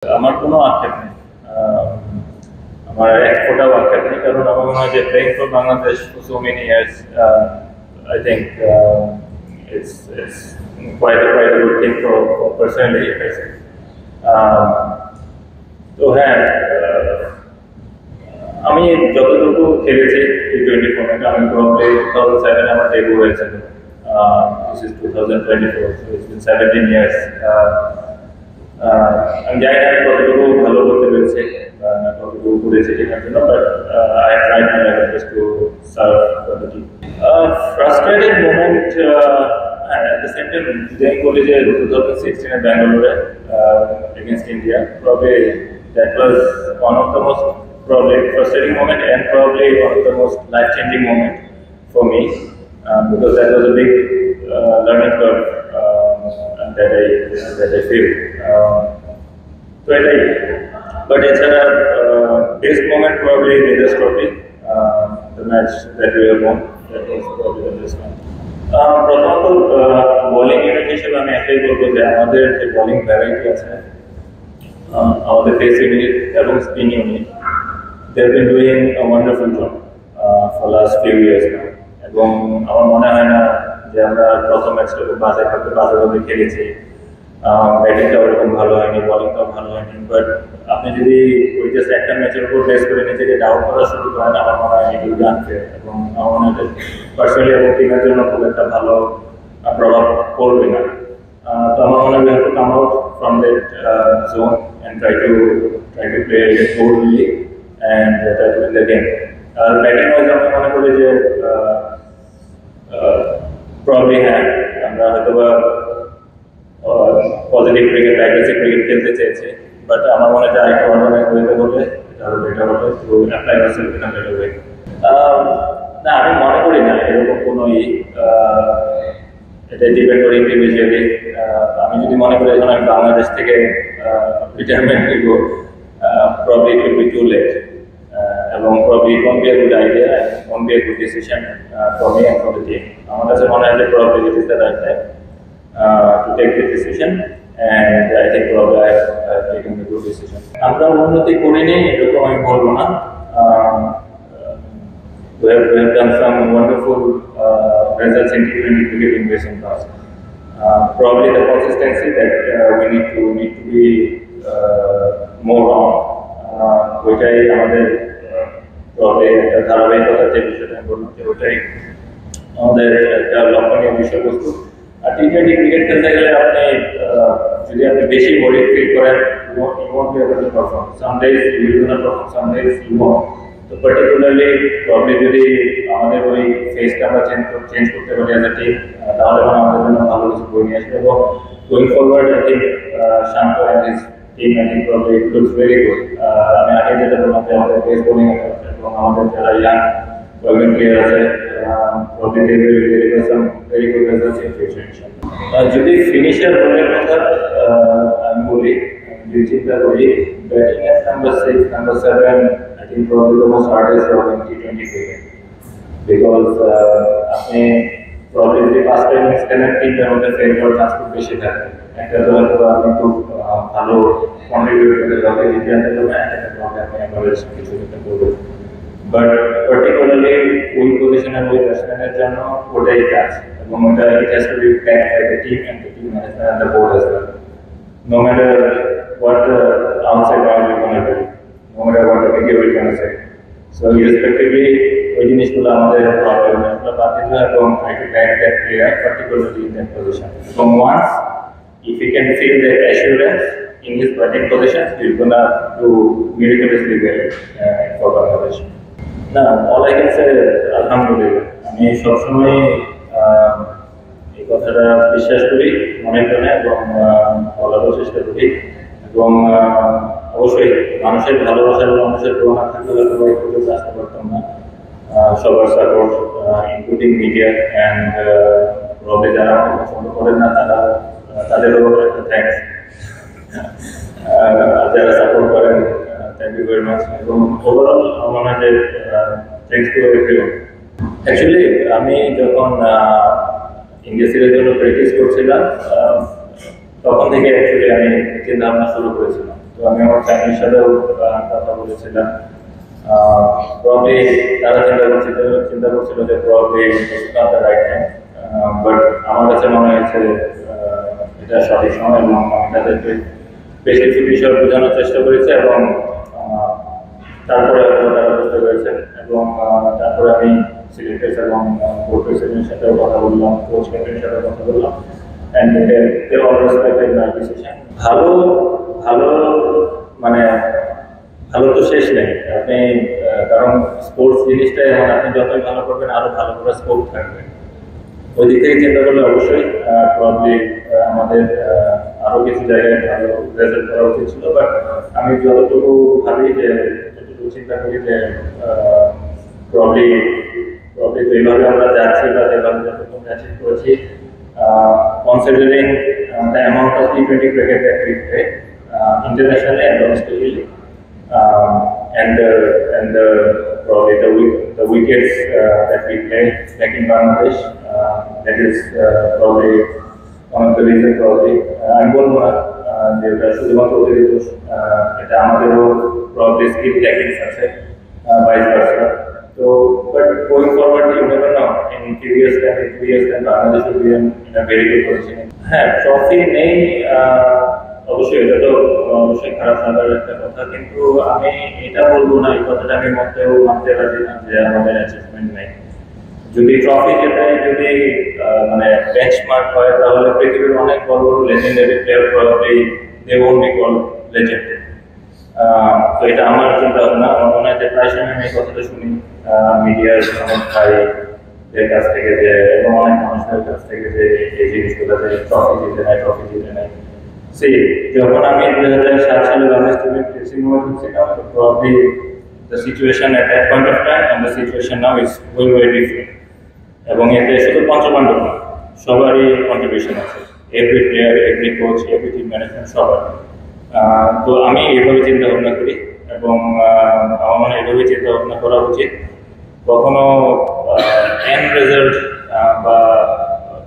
আমার কোনো আক্ষেপ নেই। আমার এক ফোঁটাও আক্ষেপ নেই, কারণ আমার মনে হয় যে playing for Bangladesh for so many years, I think it's quite a good thing for personally, if I say. তো হ্যাঁ, আমি যতটুকু খেলেছি T20 ফর্মেটে, আমি প্রবাবলি 2007 আমার ডেবিউ হয়েছিল। This is 2024, so it's been 17 years. আমি জানি না আমি কতটুকু ভালো করতে পেরেছি, কতটুকু করেছি শেখার জন্য, but I have tried my best to serve the team. Frustrating moment, at the same time, যদি আমি বলি যে 2016 এর ব্যাঙ্গালোরে against India, probably that was one of the most probably frustrating moment and probably one of the most life-changing moment for me, because that was a big learning curve that I feel. So but it's a best moment probably in this trophy, the match that we have won. That was probably the best one. প্রথমত bowling unit হিসেবে আমি একটাই বলবো যে আমাদের যে bowling variety আছে, আমাদের পেস ইউনিট এবং spin unit, they have been doing a wonderful job for last few years now. এবং আমার মনে হয় না যে আমরা প্রথম ম্যাচটা খুব বাজেভাবে খেলেছি, ব্যাটিংটা ওরকম ভালো হয়নি, বোলিংটাও ভালো হয়নি, বাট আপনি যদি ওই জাস্ট একটা ম্যাচের উপর বেস করে নিজেকে ডাউট করা শুরু করেন, আমার মনে হয় এটি আনফেয়ার, এবং আমার মনে হয় পার্সোনালি এবং টিমের জন্য খুব একটা ভালো প্রভাব পড়বে না। তো আমার মনে হয় we have to come out from that zone and try to play boldly and try to win the game. Batting wise আমি মনে করি যে প্রবলি হ্যাঁ, আমরা হয়তো বা পজিটিভ ক্রিকেট, অ্যাগ্রেসিভ ক্রিকেট খেলতে চেয়েছি, বাট আমার মনে হয় আরেকটু অর্গানাইজ হতে হলে এটা আরো বেটার হবে, to apply ourself in a better way. না, আমি মনে করি না এরকম কোনো এটা ডিপেন্ড করে ইন্ডিভিজুয়ালি। আমি যদি মনে করি এখন আমি বাংলাদেশ থেকে রিটায়ারমেন্ট নিব, probably it will be too late, এবং probably it won't be a good idea, it won't be a good decision for me and for the team. আমার কাছে মনে হয় যে probably it is the right time to take the decision, and I think probably I have taken the good decision. আমরা উন্নতি করিনি এরকম আমি বলবো না। We have done some wonderful results in T20 cricket in recent past. Probably the consistency that we need to be more on. ওইটাই আমাদের probably একটা ধারাবাহিকতা, যে বিষয়টা আমি বললাম যে ওইটাই আমাদের একটা লক্ষণীয় বিষয়বস্তু। আর T20 ক্রিকেট খেলতে গেলে আপনি যদি আপনি বেশি বোরিং ফিল করেন, you won't be able to perform. Some days you will not perform, some days you won't. তো পার্টিকুলারলি প্রবলি যদি আমাদের ওই ফেসটা আমরা চেঞ্জ করতে পারি অ্যাজ এ টিম, তাহলে আমাদের জন্য ভালো কিছু বই নিয়ে আসবে। এবং going forward I think Shanto and his team, I think probably it looks very good. আমি আগে যেটা বললাম যে আমাদের পেস বোলিং এবং আমাদের যারা ইয়াং ওয়েলমেন প্লেয়ার আছে, probably they will deliver some very good results in future, inshallah. যদি ফিনিশার রোলের কথা আমি বলি, যদি চিন্তা করি, ব্যাটিং এর number 6, number 7, I think probably the most hardest job in T20 cricket, because আপনি probably যদি 5 innings খেলেন, 3টার মধ্যে ফেল করার চান্স খুব বেশি থাকে। একটা তো হয়তো আপনি খুব ভালো কন্ট্রিবিউট করতে পারবেন, দ্বিতীয়টা তো আপনি অ্যাভারেজ কিছু একটা করবেন, বাট পার্টিকুলারলি ওই পজিশনের ওই ব্যাটসম্যানের জন্য ওটাই কাজ, এবং ওটা it has to be planned by the team and the team management and the board as well, no matter what the outside world will gonna do, no matter what the media will gonna say. So irrespectively ওই জিনিসগুলো আমাদের problem বাদ দিতে হয়, এবং try to back that player particularly in that position. এবং once if he can feel that assurance in his batting position, he's gonna do miraculously well for Bangladesh. না, all I can say, আলহামদুলিল্লাহ। আমি সবসময় এই কথাটা বিশ্বাস করি মনে প্রাণে, এবং বলারও চেষ্টা করি, এবং অবশ্যই মানুষের ভালোবাসা এবং মানুষের প্রেরণা থাকলে হয়তো এই পর্যন্ত আসতে পারতাম না। সবার support, including media and probably যারা আমাকে পছন্দ করেন না, তাদেরও একটা থ্যাঙ্কস। যারা সাপোর্ট করেন, থ্যাংক ইউ ভেরি মাচ। এবং ওভারঅল আমার মনে হয় যে থ্যাংকস টু এভরিওয়ান। অ্যাকচুয়ালি আমি যখন ইন্ডিয়া সিরিজের জন্য প্র্যাকটিস করছিলাম, তখন থেকে অ্যাকচুয়ালি আমি চিন্তা ভাবনা শুরু করেছিলাম। তো তো আমি আমার ফ্যামিলির সাথেও কথা বলেছিলাম। প্রবলি তারা চিন্তা করছিল যে probably not the right time, but আমার কাছে মনে হয়েছে এটা সঠিক সময়, এবং আমি তাদেরকে বেশ কিছু বিষয় বোঝানোর চেষ্টা করেছি, এবং তারপরে তারা বুঝতে পেরেছেন। এবং তারপরে আমি সিলেক্টর্স এবং বোর্ড প্রেসিডেন্টের সাথেও কথা বললাম, কোচ ক্যাপ্টেনের সাথেও কথা বললাম, and they all respected my decision. ভালো ভালো মানে ভালো তো শেষ নেই আপনি, কারণ স্পোর্টস জিনিসটা এমন, আপনি যতই ভালো করবেন আরো ভালো করে স্কোপ থাকবে। ওই দিক থেকে চিন্তা করলে অবশ্যই প্রবলি আমাদের আরো কিছু জায়গায় ভালো রেজাল্ট করা উচিত ছিল, বাট আমি যতটুকু ভাবি যে যতটুকু চিন্তা করি যে প্রবলি প্রবলি তো এইভাবে আমরা যাচ্ছি বা যেভাবে যতটুকু অ্যাচিভ করেছি, considering the amount of T20 cricket that we play internationally and domestically, and the probably the wickets that we play back in Bangladesh, that is probably one of the reasons probably আমি বলবো না যে এটা শুধুমাত্র অতিরিক্ত, এটা আমাদেরও probably skill lacking আছে, vice versa. So, but going forward, you never know. In 2 years time, in 2 years time, Bangladesh will be in a very good position. হ্যাঁ, ট্রফি নেই, অবশ্যই এটা তো অবশ্যই খারাপ লাগার একটা কথা, কিন্তু আমি এটা বলবো না, এই কথাটা আমি মানতে রাজি না যে আমাদের অ্যাচিভমেন্ট নেই। যদি ট্রফি জেতায়, যদি মানে বেঞ্চমার্ক হয়, তাহলে পৃথিবীর অনেক বড় বড় legendary player probably they won't be called legend. তো এটা আমার চিন্তা ভাবনা। আমার মনে হয় যে প্রায় সময় আমি এই কথাটা শুনি মিডিয়ার অনেক ভাইদের কাছ থেকে, যে এবং অনেক মানুষদের কাছ থেকে, যে এই জিনিসগুলো যে ট্রফি জিতে নেয়। সেই যখন আমি 2007 সালে বাংলাদেশ টিমের ড্রেসিং রুমে ঢুকছিলাম, তো probably the situation at that point of time and the situation now is very different. এবং এতে শুধু পঞ্চপাণ্ডব না, সবারই কন্ট্রিবিউশন আছে, every player, every coach, every team management, সবার। তো আমি এইভাবে চিন্তা ভাবনা করি, এবং আমার মনে হয় এইভাবে চিন্তা ভাবনা করা উচিত। কখনো এন্ড রেজাল্ট বা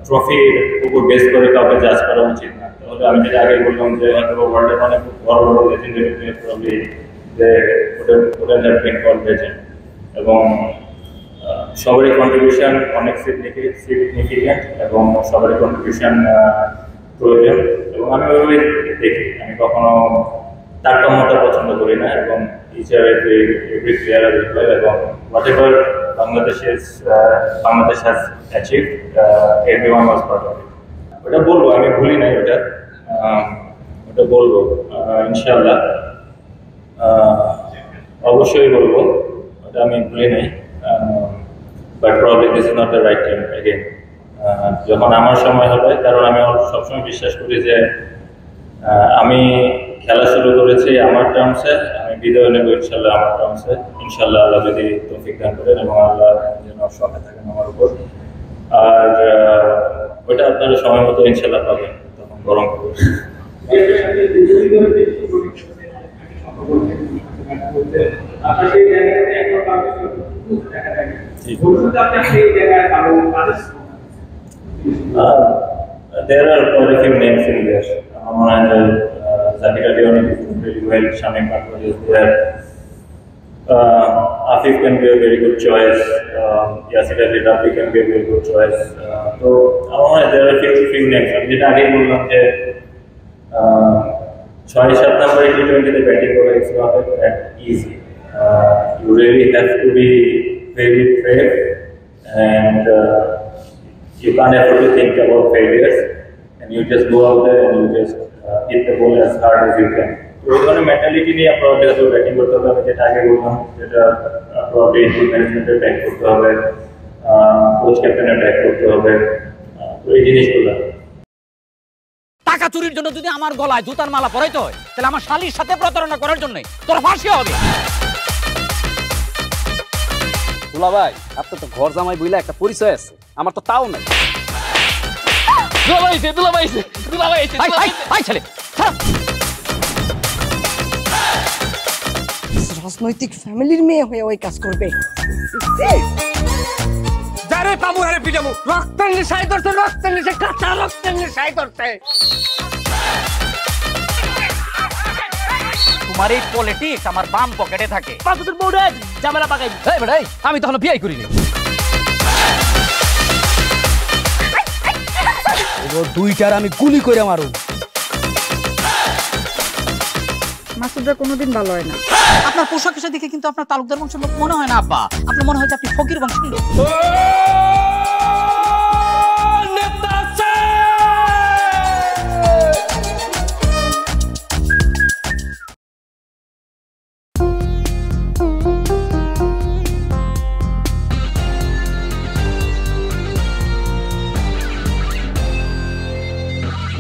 ট্রফির উপর বেস করে কাউকে জাজ করা উচিত না। তাহলে আমি যেটা আগে বললাম যে হয়তো ওয়ার্ল্ডের অনেক বড় বড় লেজেন্ডারি প্লেয়ার প্রবলি যে লেজেন্ড, এবং সবারই কন্ট্রিবিউশন অনেক সিগনিফিক্যান্ট, এবং সবারই কন্ট্রিবিউশন প্রয়োজন। এবং আমি ওইভাবে দেখি, আমি কখনো তারতম্যতা পছন্দ করি না, এবং এভরি প্লেয়ার আর ইকুয়াল, এবং what ever Bangladesh has achieved, everyone was part of it. ওটা বলবো, আমি ভুলি নাই ওটা বলবো ইনশাআল্লাহ, অবশ্যই বলবো, ওটা আমি ভুলি নাই। But probably this is not the right time again, যখন আমার সময় হবে। কারণ আমি সবসময় বিশ্বাস করি যে আমি খেলা শুরু করেছি আমার টার্মসে, আমি বিদায় নেব ইনশাল্লাহ আমার টার্মসে, ইনশাল্লাহ আল্লাহ যদি তৌফিক দান করেন, এবং আল্লাহ যেন সঙ্গে থাকেন আমার উপর। আর ওইটা আপনারা সময় মতো ইনশাল্লাহ পাবেন, তখন গরম করবে। There are quite a few names in there. Zakir Ali is doing really well. Shamim Bakr is there. Afif can be a very good choice. Yasir Ali Rafi can be a very good choice. So there are a few names. আমি যেটা আগে বললাম যে 6-7 নম্বরে টি20তে batting করা is not that easy. You really have to be very brave, and you can't afford to think about failures, and you just go out there and you just hit the ball as hard as you can. তো এই ধরনের mentality নিয়ে আপনাদের হয়তো batting করতে হবে। আমি যেটা আগে বললাম, যেটা প্রবলি টিম ম্যানেজমেন্টের ব্যাক করতে হবে, কোচ ক্যাপ্টেনের ব্যাক করতে হবে, তো এই জিনিসগুলো। টাকা চুরির জন্য যদি আমার গলায় জুতার মালা পরাইতে হয়, তাহলে আমার শালীর সাথে প্রতারণা করার জন্য তোর ফাঁসি হবে। দুলা ভাই, আপনার তো ঘর জামাই বইলা একটা পরিচয় আছে, আমার তো তাও নাই। রাজনৈতিক ফ্যামিলির মেয়ে হয়ে ওই কাজ করবে। যারে পাবো আরে পিটাবো, রক্তের নেশায় ধরতে, রক্তের নেশায়, কাঁচা রক্তের নেশায় ধরতে। তোমার এই পলিটিক্স আমার বাম পকেটে থাকে। তোর বউরে ঝামেলা পাকাই। এই বেটা, আমি তখন বিয়ে করিনি। দুইটার আমি গুলি করে মারু। মাসুদরা কোনোদিন ভালো হয় না। আপনার পোশাক আশাক দেখে কিন্তু আপনার তালুকদার বংশের লোক মনে হয় না আব্বা, আপনার মনে হয় যে আপনি ফকির বংশের লোক।